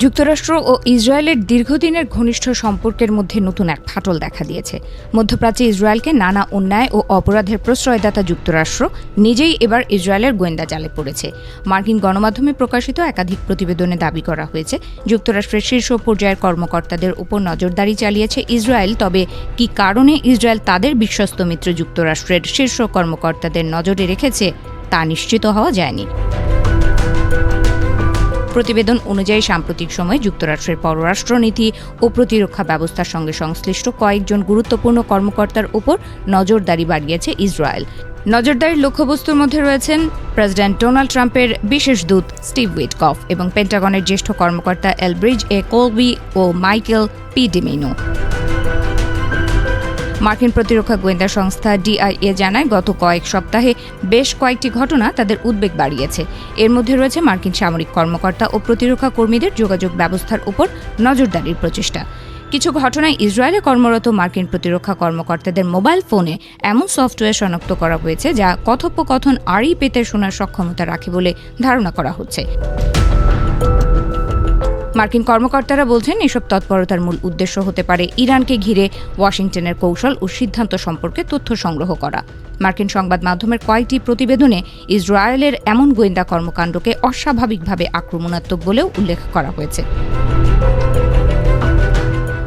যুক্তরাষ্ট্র ও ইসরায়েলের দীর্ঘদিনের ঘনিষ্ঠ সম্পর্কের মধ্যে নতুন এক ফাটল দেখা দিয়েছে। মধ্যপ্রাচ্যে ইসরায়েলকে নানা অন্যায় ও অপরাধের প্রশ্রয়দাতা যুক্তরাষ্ট্র নিজেই এবার ইসরায়েলের গোয়েন্দা জালে পড়েছে। মার্কিন গণমাধ্যমে প্রকাশিত একাধিক প্রতিবেদনে দাবি করা হয়েছে, যুক্তরাষ্ট্রের শীর্ষ পর্যায়ের কর্মকর্তাদের উপর নজরদারি চালিয়েছে ইসরায়েল। তবে কী কারণে ইসরায়েল তাদের বিশ্বস্ত মিত্র যুক্তরাষ্ট্রের শীর্ষ কর্মকর্তাদের নজরে রেখেছে তা নিশ্চিত হওয়া যায়নি। প্রতিবেদন অনুযায়ী সাম্প্রতিক সময়ে যুক্তরাষ্ট্রের পররাষ্ট্রনীতি ও প্রতিরক্ষা ব্যবস্থার সঙ্গে সংশ্লিষ্ট কয়েকজন গুরুত্বপূর্ণ কর্মকর্তার উপর নজরদারি বাড়িয়েছে ইসরায়েল। নজরদারির লক্ষ্যবস্তুর মধ্যে রয়েছেন প্রেসিডেন্ট ডোনাল্ড ট্রাম্পের বিশেষ দূত স্টিভ উইটকফ এবং পেন্টাগনের জ্যেষ্ঠ কর্মকর্তা এলব্রিজ এ কোলবি ও মাইকেল পি ডিমিনো। মার্কিন প্রতিরক্ষা গোয়েন্দা সংস্থা ডিআইএ জানায়, গত কয়েক সপ্তাহে বেশ কয়েকটি ঘটনা তাদের উদ্বেগ বাড়িয়েছে। এর মধ্যে রয়েছে মার্কিন সামরিক কর্মকর্তা ও প্রতিরক্ষা কর্মীদের যোগাযোগ ব্যবস্থার উপর নজরদারির প্রচেষ্টা। কিছু ঘটনায় ইসরায়েলে কর্মরত মার্কিন প্রতিরক্ষা কর্মকর্তাদের মোবাইল ফোনে এমন সফটওয়্যার শনাক্ত করা হয়েছে যা কথোপকথন আড়ি পেতে শোনার সক্ষমতা রাখে বলে ধারণা করা হচ্ছে। মার্কিন কর্মকর্তারা বলছেন, এসব তৎপরতার মূল উদ্দেশ্য হতে পারে ইরানকে ঘিরে ওয়াশিংটনের কৌশল ও সিদ্ধান্ত সম্পর্কে তথ্য সংগ্রহ করা। মার্কিন সংবাদ মাধ্যমের কয়েকটি প্রতিবেদনে ইসরায়েলের এমন গোয়েন্দা কর্মকাণ্ডকে অস্বাভাবিকভাবে আক্রমণাত্মক বলেও উল্লেখ করা হয়েছে।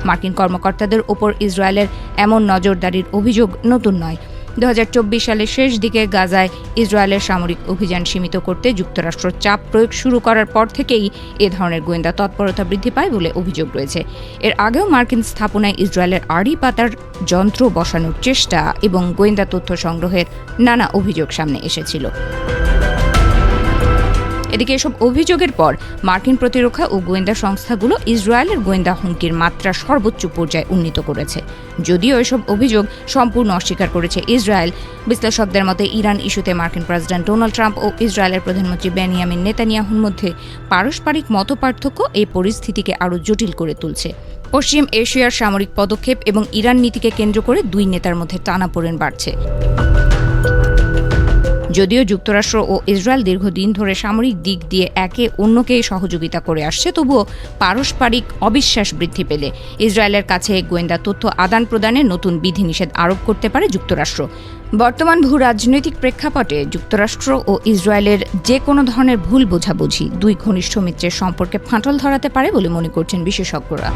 মার্কিন কর্মকর্তাদের ওপর ইসরায়েলের এমন নজরদারির অভিযোগ নতুন নয়। 2024 সালের শেষ দিকে গাজায় ইসরায়েলের সামরিক অভিযান সীমিত করতে যুক্তরাষ্ট্র চাপ প্রয়োগ শুরু করার পর থেকেই এ ধরনের গোয়েন্দা তৎপরতা বৃদ্ধি পায় বলে অভিযোগ রয়েছে। এর আগেও মার্কিন স্থাপনায় ইসরায়েলের আড়ি পাতার যন্ত্র বসানোর চেষ্টা এবং গোয়েন্দা তথ্য সংগ্রহের নানা অভিযোগ সামনে এসেছিল। এদিকে এসব অভিযোগের পর মার্কিন প্রতিরক্ষা ও গোয়েন্দা সংস্থাগুলো ইসরায়েলের গোয়েন্দা হুমকির মাত্রা সর্বোচ্চ পর্যায়ে উন্নীত করেছে। যদিও এসব অভিযোগ সম্পূর্ণ অস্বীকার করেছে ইসরায়েল। বিশ্লেষকদের মতে ইরান ইস্যুতে মার্কিন প্রেসিডেন্ট ডোনাল্ড ট্রাম্প ও ইসরায়েলের প্রধানমন্ত্রী বেনিয়ামিন নেতানিয়াহুর মধ্যে পারস্পরিক মতপার্থক্য এই পরিস্থিতিকে আরও জটিল করে তুলছে। পশ্চিম এশিয়ার সামরিক পদক্ষেপ এবং ইরান নীতিকে কেন্দ্র করে দুই নেতার মধ্যে টানাপোড়েন বাড়ছে। যদিও যুক্তরাষ্ট্র ও ইসরায়েল দীর্ঘদিন ধরে সামরিক দিক দিয়ে একে অন্যকে সহযোগিতা করে আসছে, তবুও পারস্পরিক অবিশ্বাস বৃদ্ধি পেলে ইসরায়েলের কাছে গোয়েন্দা তথ্য আদান প্রদানে নতুন বিধিনিষেধ আরোপ করতে পারে যুক্তরাষ্ট্র। বর্তমান ভূ রাজনৈতিক প্রেক্ষাপটে যুক্তরাষ্ট্র ও ইসরায়েলের যে কোনো ধরনের ভুল বোঝাবুঝি দুই ঘনিষ্ঠ মিত্রের সম্পর্কে ফাটল ধরাতে পারে বলে মনে করছেন বিশেষজ্ঞরা।